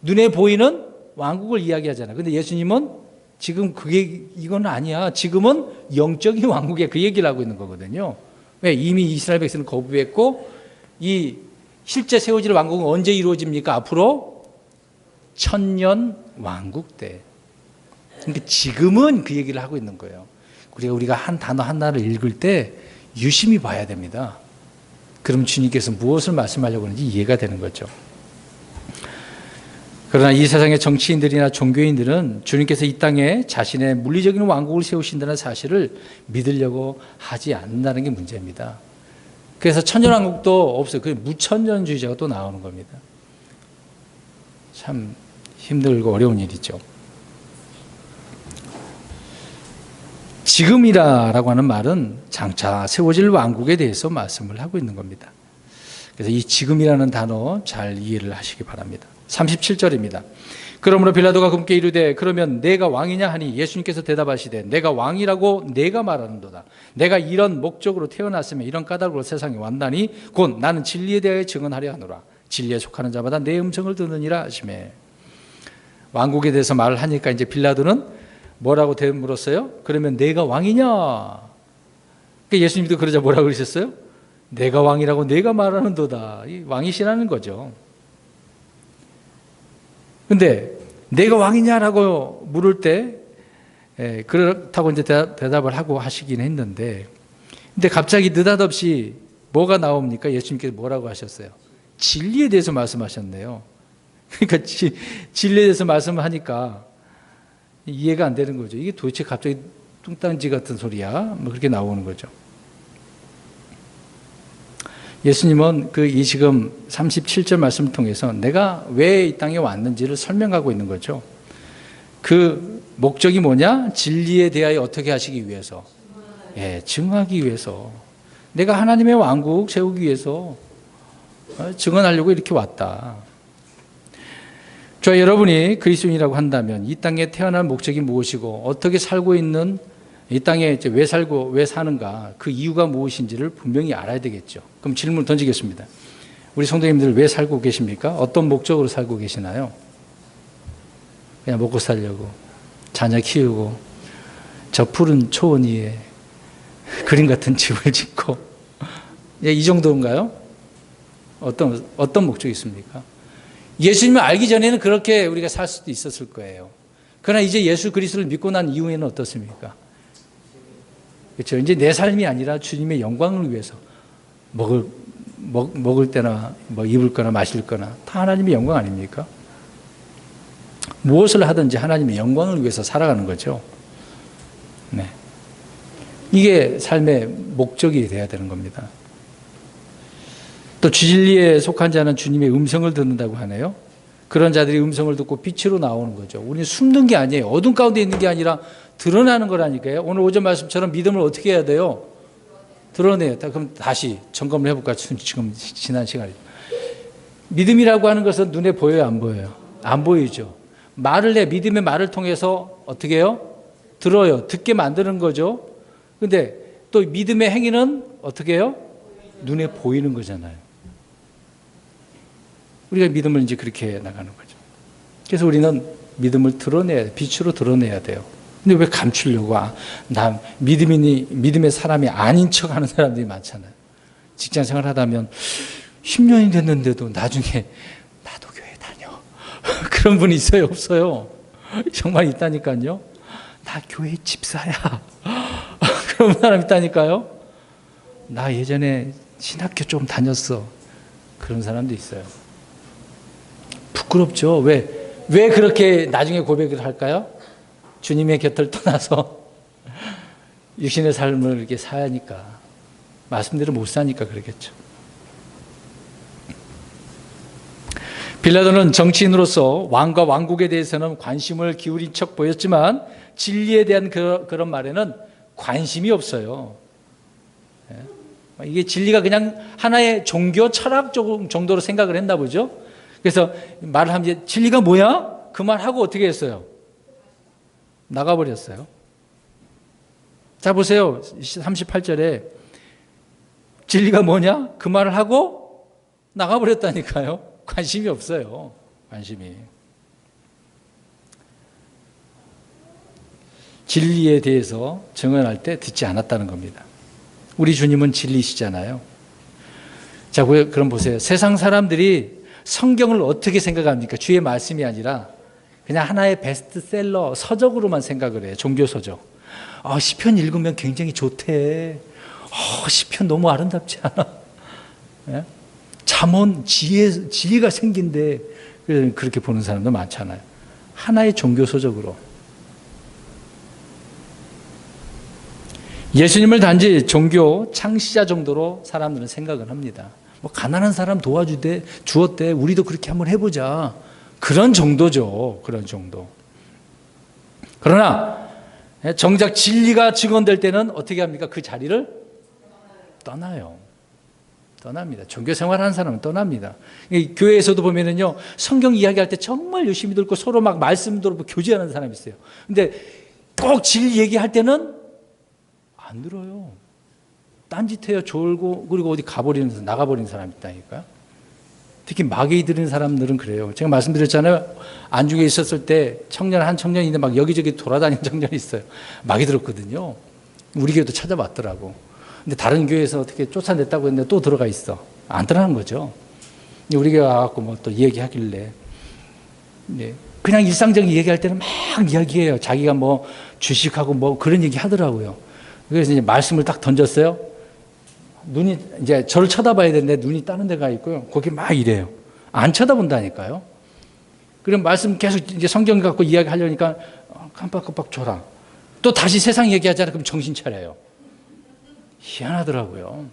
눈에 보이는 왕국을 이야기하잖아요. 근데 예수님은 지금 그게 이건 아니야. 지금은 영적인 왕국에 그 얘기를 하고 있는 거거든요. 왜? 이미 이스라엘 백성은 거부했고 이 실제 세워질 왕국은 언제 이루어집니까? 앞으로 천년 왕국 때. 그러니까 지금은 그 얘기를 하고 있는 거예요. 우리가 한 단어 하나를 읽을 때 유심히 봐야 됩니다. 그럼 주님께서 무엇을 말씀하려고 하는지 이해가 되는 거죠. 그러나 이 세상의 정치인들이나 종교인들은 주님께서 이 땅에 자신의 물리적인 왕국을 세우신다는 사실을 믿으려고 하지 않는다는 게 문제입니다. 그래서 천년왕국도 없어요. 그 무천년주의자가 또 나오는 겁니다. 참 힘들고 어려운 일이죠. 지금이라고 하는 말은 장차 세워질 왕국에 대해서 말씀을 하고 있는 겁니다. 그래서 이 지금이라는 단어 잘 이해를 하시기 바랍니다. 37절입니다. 그러므로 빌라도가 그분께 이르되 그러면 내가 왕이냐 하니 예수님께서 대답하시되 내가 왕이라고 내가 말하는도다. 내가 이런 목적으로 태어났으며 이런 까닭으로 세상에 왔나니 곧 나는 진리에 대하여 증언하려 하노라. 진리에 속하는 자마다 내 음성을 듣느니라 하시매. 왕국에 대해서 말을 하니까 이제 빌라도는 뭐라고 물었어요? 그러면 내가 왕이냐? 그러니까 예수님도 그러자 뭐라고 그러셨어요? 내가 왕이라고 내가 말하는도다. 왕이시라는 거죠. 근데 내가 왕이냐라고 물을 때 그렇다고 이제 대답을 하고 하시긴 했는데, 근데 갑자기 느닷없이 뭐가 나옵니까? 예수님께서 뭐라고 하셨어요? 진리에 대해서 말씀하셨네요. 그러니까 진리에 대해서 말씀하니까 이해가 안 되는 거죠. 이게 도대체 갑자기 뚱딴지 같은 소리야? 뭐 그렇게 나오는 거죠. 예수님은 이 지금 37절 말씀을 통해서 내가 왜 이 땅에 왔는지를 설명하고 있는 거죠. 그 목적이 뭐냐? 진리에 대하여 어떻게 하시기 위해서? 증하기 위해서. 내가 하나님의 왕국 세우기 위해서 증언하려고 이렇게 왔다. 저 여러분이 그리스도인이라고 한다면 이 땅에 태어날 목적이 무엇이고 어떻게 살고 있는, 이 땅에 이제 왜 살고 왜 사는가, 그 이유가 무엇인지를 분명히 알아야 되겠죠. 그럼 질문을 던지겠습니다. 우리 성도님들 왜 살고 계십니까? 어떤 목적으로 살고 계시나요? 그냥 먹고 살려고, 자녀 키우고, 저 푸른 초원 위에 그림 같은 집을 짓고, 이 정도인가요? 어떤 목적이 있습니까? 예수님을 알기 전에는 그렇게 우리가 살 수도 있었을 거예요. 그러나 이제 예수 그리스도를 믿고 난 이후에는 어떻습니까? 그렇죠. 이제 내 삶이 아니라 주님의 영광을 위해서 먹을 때나 뭐 입을 거나 마실 거나 다 하나님의 영광 아닙니까? 무엇을 하든지 하나님의 영광을 위해서 살아가는 거죠. 네. 이게 삶의 목적이 돼야 되는 겁니다. 또 진리에 속한 자는 주님의 음성을 듣는다고 하네요. 그런 자들이 음성을 듣고 빛으로 나오는 거죠. 우리는 숨는 게 아니에요. 어둠 가운데 있는 게 아니라 드러나는 거라니까요. 오늘 오전 말씀처럼 믿음을 어떻게 해야 돼요? 드러내요. 그럼 다시 점검을 해볼까요? 지금 지난 시간에. 믿음이라고 하는 것은 눈에 보여요? 안 보여요? 안 보이죠. 말을 해. 믿음의 말을 통해서 어떻게 해요? 들어요. 듣게 만드는 거죠. 근데 또 믿음의 행위는 어떻게 해요? 눈에 보이는 거잖아요. 우리가 믿음을 이제 그렇게 나가는 거죠. 그래서 우리는 믿음을 드러내야, 빛으로 드러내야 돼요. 근데 왜 감추려고? 나 믿음의 사람이 아닌 척 하는 사람들이 많잖아요. 직장 생활 하다 보면 10년이 됐는데도 나중에 나도 교회 다녀. 그런 분이 있어요? 없어요? 정말 있다니까요. 나 교회 집사야. 그런 사람 있다니까요. 나 예전에 신학교 좀 다녔어. 그런 사람도 있어요. 부끄럽죠? 왜 그렇게 나중에 고백을 할까요? 주님의 곁을 떠나서 육신의 삶을 이렇게 사니까, 말씀대로 못 사니까 그러겠죠. 빌라도는 정치인으로서 왕과 왕국에 대해서는 관심을 기울인 척 보였지만 진리에 대한 그런 말에는 관심이 없어요. 이게 진리가 그냥 하나의 종교 철학 정도로 생각을 했나 보죠. 그래서 말을 하면 진리가 뭐야? 그 말 하고 어떻게 했어요? 나가버렸어요. 자 보세요. 38절에 진리가 뭐냐? 그 말을 하고 나가버렸다니까요. 관심이 없어요. 관심이. 진리에 대해서 증언할 때 듣지 않았다는 겁니다. 우리 주님은 진리시잖아요. 자, 그럼 보세요. 세상 사람들이 성경을 어떻게 생각합니까? 주의 말씀이 아니라 그냥 하나의 베스트셀러 서적으로만 생각을 해요. 종교 서적. 시편 읽으면 굉장히 좋대. 시편 너무 아름답지 않아? 예? 잠언 지혜가 생긴데 그렇게 보는 사람도 많잖아요. 하나의 종교 서적으로. 예수님을 단지 종교 창시자 정도로 사람들은 생각을 합니다. 뭐 가난한 사람 주었대. 우리도 그렇게 한번 해보자. 그런 정도죠. 그런 정도. 그러나 정작 진리가 증언될 때는 어떻게 합니까? 그 자리를 떠나요. 떠납니다. 종교 생활하는 사람은 떠납니다. 교회에서도 보면은요, 성경 이야기할 때 정말 열심히 듣고 서로 막 말씀 들고 교제하는 사람이 있어요. 근데 꼭 진리 얘기할 때는 안 들어요. 딴짓해요. 졸고 그리고 어디 나가버리는 사람이 있다니까요. 특히 마귀 들은 사람들은 그래요. 제가 말씀드렸잖아요. 안중에 있었을 때 한 청년인데 막 여기저기 돌아다니는 청년이 있어요. 마귀 들었거든요. 우리 교회도 찾아왔더라고. 근데 다른 교회에서 어떻게 쫓아냈다고 했는데 또 들어가 있어. 안 들어가는 거죠. 우리 교회 와갖고 뭐 또 얘기하길래. 그냥 일상적인 얘기할 때는 막 이야기해요. 자기가 뭐 주식하고 뭐 그런 얘기 하더라고요. 그래서 이제 말씀을 딱 던졌어요. 눈이 이제 저를 쳐다봐야 되는데 눈이 다른 데가 있고요. 거기 막 이래요. 안 쳐다본다니까요. 그럼 말씀 계속 이제 성경 갖고 이야기하려니까 깜빡깜빡 줘라. 또 다시 세상 얘기하잖아요. 그럼 정신 차려요. 희한하더라고요.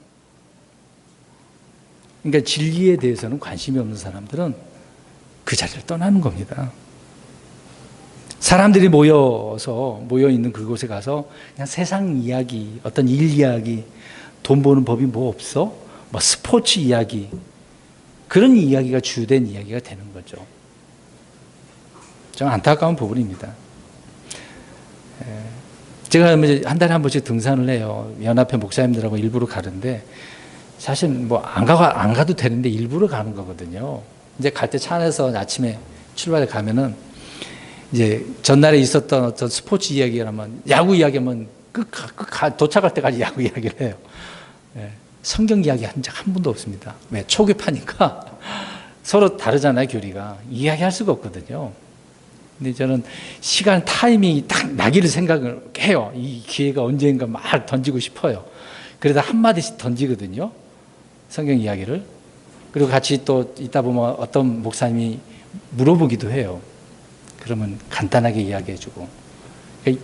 그러니까 진리에 대해서는 관심이 없는 사람들은 그 자리를 떠나는 겁니다. 사람들이 모여 있는 그곳에 가서 그냥 세상 이야기, 어떤 일 이야기, 돈 버는 법이 뭐 없어? 뭐 스포츠 이야기, 그런 이야기가 주된 이야기가 되는 거죠. 좀 안타까운 부분입니다. 제가 한 달에 한 번씩 등산을 해요. 연합회 목사님들하고 일부러 가는데 사실 뭐 안 가도 되는데 일부러 가는 거거든요. 이제 갈 때 차 안에서 아침에 출발해 가면은 이제 전날에 있었던 어떤 스포츠 이야기라면 야구 이야기하면 도착할 때까지 야구 이야기를 해요. 성경 이야기 한 적 한 번도 없습니다. 왜? 초급하니까 서로 다르잖아요, 교리가. 이야기할 수가 없거든요. 근데 저는 시간 타이밍이 딱 나기를 생각을 해요. 이 기회가 언젠가 막 던지고 싶어요. 그러다 한마디씩 던지거든요. 성경 이야기를. 그리고 같이 또 있다 보면 어떤 목사님이 물어보기도 해요. 그러면 간단하게 이야기해주고.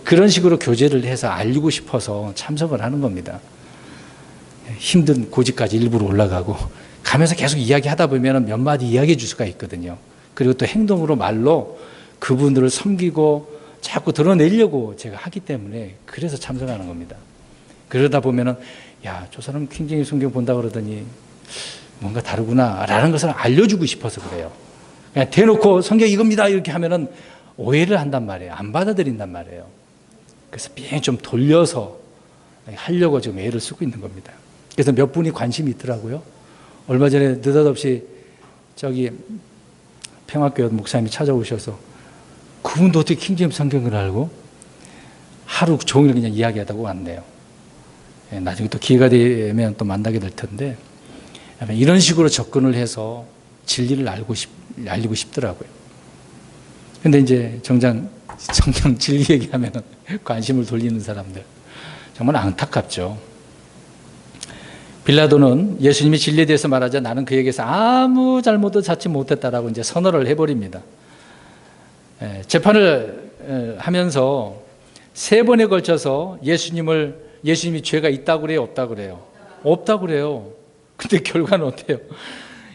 그런 식으로 교제를 해서 알리고 싶어서 참석을 하는 겁니다. 힘든 고지까지 일부러 올라가고 가면서 계속 이야기하다 보면 몇 마디 이야기해 줄 수가 있거든요. 그리고 또 행동으로 말로 그분들을 섬기고 자꾸 드러내려고 제가 하기 때문에 그래서 참석하는 겁니다. 그러다 보면은 야, 저 사람 굉장히 성경 본다 그러더니 뭔가 다르구나 라는 것을 알려주고 싶어서 그래요. 그냥 대놓고 성경 이겁니다 이렇게 하면은 오해를 한단 말이에요. 안 받아들인단 말이에요. 그래서 좀 돌려서 하려고 지금 애를 쓰고 있는 겁니다. 그래서 몇 분이 관심이 있더라고요. 얼마 전에 느닷없이 저기 평화교회 목사님이 찾아오셔서 그분도 어떻게 킹제임스 성경을 알고 하루 종일 그냥 이야기하다고 왔네요. 나중에 또 기회가 되면 또 만나게 될 텐데 이런 식으로 접근을 해서 진리를 알리고 싶더라고요. 근데 이제 정작 성경 진리 얘기하면 관심을 돌리는 사람들 정말 안타깝죠. 빌라도는 예수님이 진리에 대해서 말하자 나는 그에게서 아무 잘못도 찾지 못했다라고 이제 선언을 해버립니다. 재판을 하면서 3번에 걸쳐서 예수님이 죄가 있다고 그래요, 없다고 그래요? 없다고 그래요. 근데 결과는 어때요?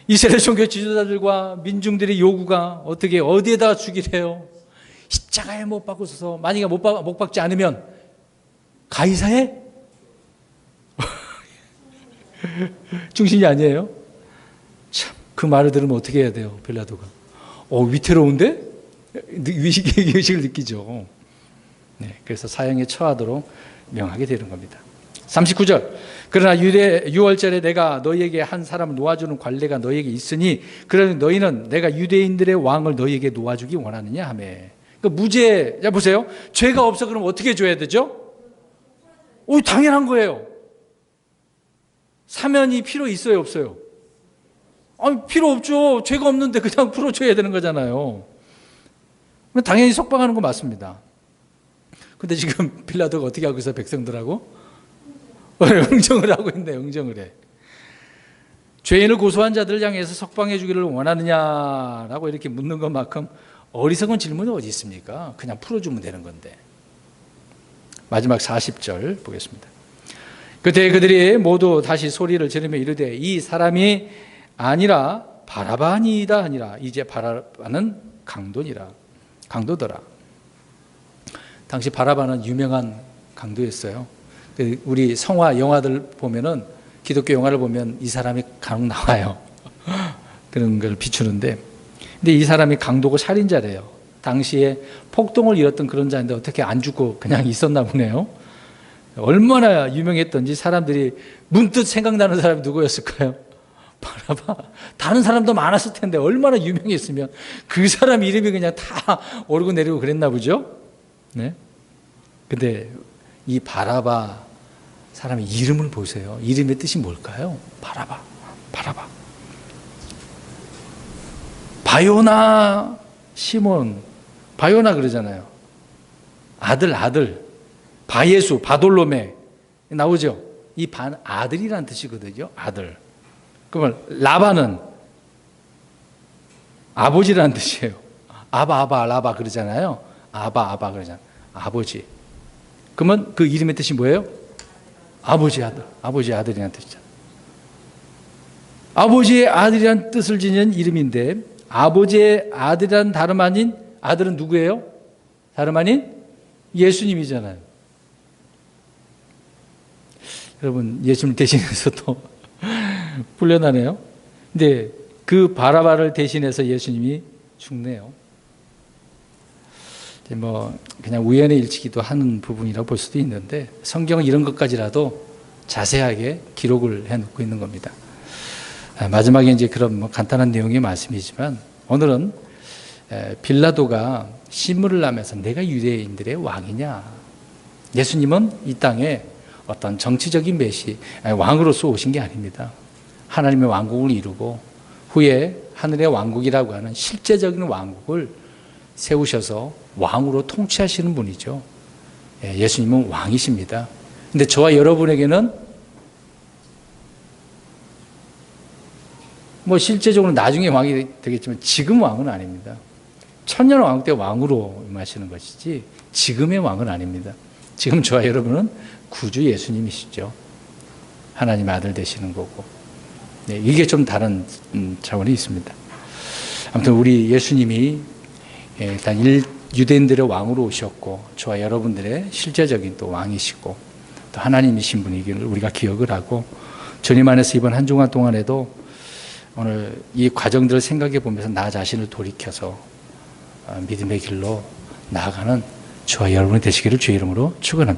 이스라엘 종교 지도자들과 민중들의 요구가 어디에다가 죽이래요? 십자가에 못 박고서 만약에 못 박지 않으면 가이사에 중신이 아니에요? 참, 그 말을 들으면 어떻게 해야 돼요, 빌라도가? 위태로운데? 의식을 느끼죠. 네, 그래서 사형에 처하도록 명하게 되는 겁니다. 39절. 그러나 유월절에 내가 너희에게 한 사람을 놓아주는 관례가 너희에게 있으니 그러니 너희는 내가 유대인들의 왕을 너희에게 놓아주기 원하느냐 하며. 그러니까 무죄. 자 보세요. 죄가 없어 그럼 어떻게 줘야 되죠? 당연한 거예요. 사면이 필요 있어요, 없어요? 필요 없죠. 죄가 없는데 그냥 풀어줘야 되는 거잖아요. 당연히 석방하는 거 맞습니다. 근데 지금 빌라도가 어떻게 하고 있어요, 백성들하고? 응정을 하고 있네요, 응정을 해. 죄인을 고소한 자들을 향해서 석방해 주기를 원하느냐라고 이렇게 묻는 것만큼 어리석은 질문이 어디 있습니까? 그냥 풀어주면 되는 건데. 마지막 40절 보겠습니다. 그때 그들이 모두 다시 소리를 지르며 이르되 이 사람이 아니라 바라바니이다 하니라. 이제 바라바는 강도더라. 당시 바라바는 유명한 강도였어요. 우리 성화 영화들 보면은 기독교 영화를 보면 이 사람이 간혹 나와요. 그런 걸 비추는데, 근데 이 사람이 강도고 살인자래요. 당시에 폭동을 일었던 그런 자인데 어떻게 안 죽고 그냥 있었나 보네요. 얼마나 유명했던지 사람들이 문득 생각나는 사람이 누구였을까요? 바라바. 다른 사람도 많았을 텐데 얼마나 유명했으면 그 사람 이름이 그냥 다 오르고 내리고 그랬나 보죠. 네. 근데 이 바라바 사람의 이름을 보세요. 이름의 뜻이 뭘까요? 바라바. 바요나 시몬. 바요나 그러잖아요. 아들. 바예수, 바돌로메 나오죠. 이 아들이라는 뜻이거든요. 아들. 그러면 라바는 아버지라는 뜻이에요. 라바 그러잖아요. 아바 그러잖아요. 아버지. 그러면 그 이름의 뜻이 뭐예요? 아버지 아들이라는 뜻이죠. 아버지의 아들이라는 뜻을 지닌 이름인데 아버지의 아들이라는 다름 아닌 아들은 누구예요? 다름 아닌 예수님이잖아요. 여러분 예수님 대신해서 또 풀려나네요. 근데 그 바라바를 대신해서 예수님이 죽네요. 그냥 우연의 일치기도 하는 부분이라고 볼 수도 있는데 성경은 이런 것까지라도 자세하게 기록을 해놓고 있는 겁니다. 마지막에 이제 그런 간단한 내용의 말씀이지만 오늘은 빌라도가 신문을 하면서 내가 유대인들의 왕이냐? 예수님은 이 땅에 어떤 정치적인 왕으로서 오신 게 아닙니다. 하나님의 왕국을 이루고 후에 하늘의 왕국이라고 하는 실제적인 왕국을 세우셔서 왕으로 통치하시는 분이죠. 예수님은 왕이십니다. 근데 저와 여러분에게는 실제적으로 나중에 왕이 되겠지만 지금 왕은 아닙니다. 천년 왕국 때 왕으로 임하시는 것이지 지금의 왕은 아닙니다. 지금 저와 여러분은 구주 예수님이시죠. 하나님의 아들 되시는 거고. 이게 좀 다른 차원이 있습니다. 아무튼 우리 예수님이 일단 유대인들의 왕으로 오셨고 저와 여러분들의 실제적인 또 왕이시고 또 하나님이신 분이기를 우리가 기억을 하고 주님 안에서 이번 한 주간 동안에도 오늘 이 과정들을 생각해 보면서 나 자신을 돌이켜서 믿음의 길로 나아가는 저와 여러분이 되시기를 주의 이름으로 축원합니다.